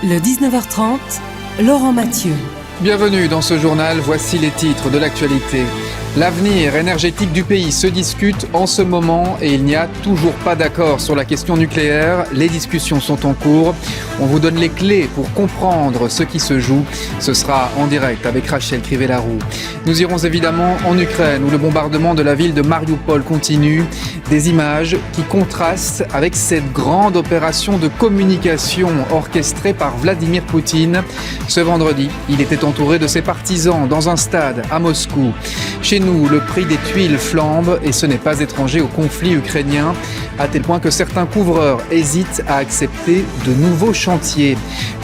Le 19h30, Laurent Mathieu. Bienvenue dans ce journal, voici les titres de l'actualité. L'avenir énergétique du pays se discute en ce moment et il n'y a toujours pas d'accord sur la question nucléaire. Les discussions sont en cours. On vous donne les clés pour comprendre ce qui se joue. Ce sera en direct avec Rachel Crivet-Laroux. Nous irons évidemment en Ukraine où le bombardement de la ville de Mariupol continue. Des images qui contrastent avec cette grande opération de communication orchestrée par Vladimir Poutine. Ce vendredi, il était entouré de ses partisans dans un stade à Moscou. Chez nous, le prix des tuiles flambe et ce n'est pas étranger au conflit ukrainien, à tel point que certains couvreurs hésitent à accepter de nouveaux chantiers.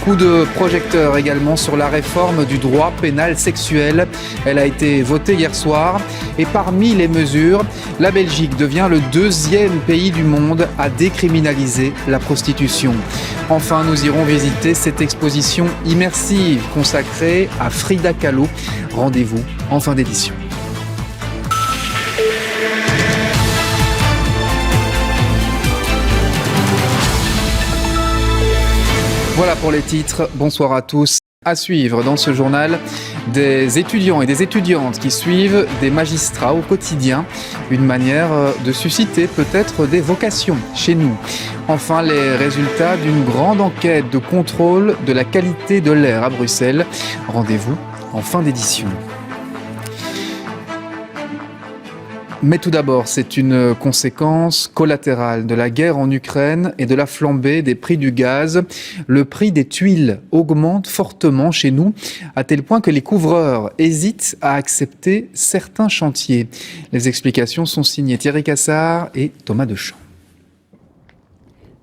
Coup de projecteur également sur la réforme du droit pénal sexuel. Elle a été votée hier soir et parmi les mesures, la Belgique devient le deuxième pays du monde à décriminaliser la prostitution. Enfin, nous irons visiter cette exposition immersive consacrée à Frida Kahlo. Rendez-vous en fin d'édition. Voilà pour les titres. Bonsoir à tous. À suivre dans ce journal, des étudiants et des étudiantes qui suivent des magistrats au quotidien. Une manière de susciter peut-être des vocations chez nous. Enfin, les résultats d'une grande enquête de contrôle de la qualité de l'air à Bruxelles. Rendez-vous en fin d'édition. Mais tout d'abord, c'est une conséquence collatérale de la guerre en Ukraine et de la flambée des prix du gaz. Le prix des tuiles augmente fortement chez nous, à tel point que les couvreurs hésitent à accepter certains chantiers. Les explications sont signées Thierry Cassard et Thomas Deschamps.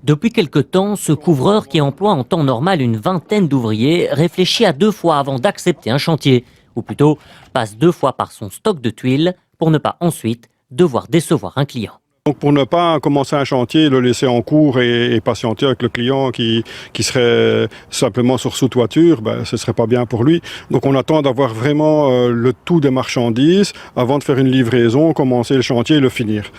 Depuis quelque temps, ce couvreur qui emploie en temps normal une vingtaine d'ouvriers réfléchit à 2 fois avant d'accepter un chantier, ou plutôt passe 2 fois par son stock de tuiles pour ne pas ensuite devoir décevoir un client. Donc pour ne pas commencer un chantier, le laisser en cours et patienter avec le client qui serait simplement sur sous-toiture, ce ne serait pas bien pour lui. Donc on attend d'avoir vraiment le tout des marchandises avant de faire une livraison, commencer le chantier et le finir.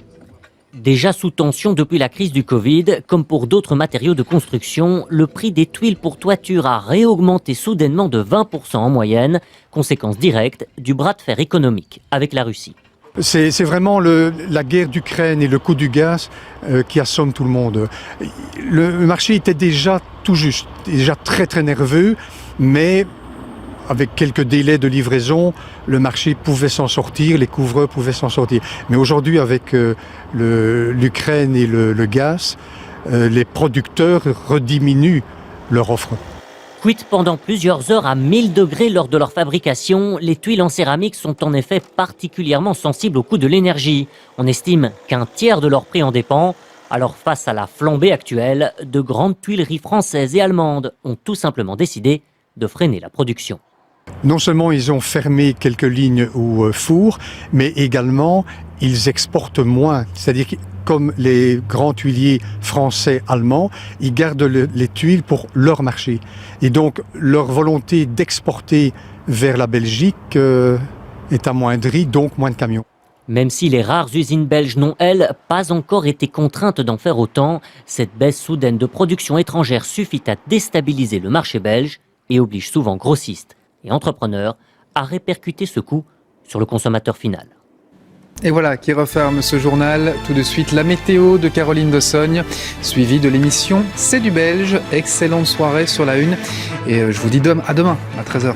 Déjà sous tension depuis la crise du Covid, comme pour d'autres matériaux de construction, le prix des tuiles pour toiture a réaugmenté soudainement de 20% en moyenne, conséquence directe du bras de fer économique avec la Russie. C'est vraiment la guerre d'Ukraine et le coût du gaz qui assomme tout le monde. Le marché était déjà tout juste, déjà très très nerveux, mais avec quelques délais de livraison, le marché pouvait s'en sortir, les couvreurs pouvaient s'en sortir. Mais aujourd'hui, avec l'Ukraine et le gaz, les producteurs rediminuent leur offre. Cuites pendant plusieurs heures à 1000 degrés lors de leur fabrication, les tuiles en céramique sont en effet particulièrement sensibles au coût de l'énergie. On estime qu'un tiers de leur prix en dépend. Alors face à la flambée actuelle, de grandes tuileries françaises et allemandes ont tout simplement décidé de freiner la production. Non seulement ils ont fermé quelques lignes ou fours, mais également ils exportent moins. C'est-à-dire que comme les grands tuiliers français, allemands, ils gardent les tuiles pour leur marché. Et donc leur volonté d'exporter vers la Belgique est amoindrie, donc moins de camions. Même si les rares usines belges n'ont, elles, pas encore été contraintes d'en faire autant, cette baisse soudaine de production étrangère suffit à déstabiliser le marché belge et oblige souvent grossistes et entrepreneurs à répercuter ce coût sur le consommateur final. Et voilà qui referme ce journal. Tout de suite, la météo de Caroline Dossogne, suivie de l'émission C'est du Belge. Excellente soirée sur la Une. Et je vous dis à demain à 13h.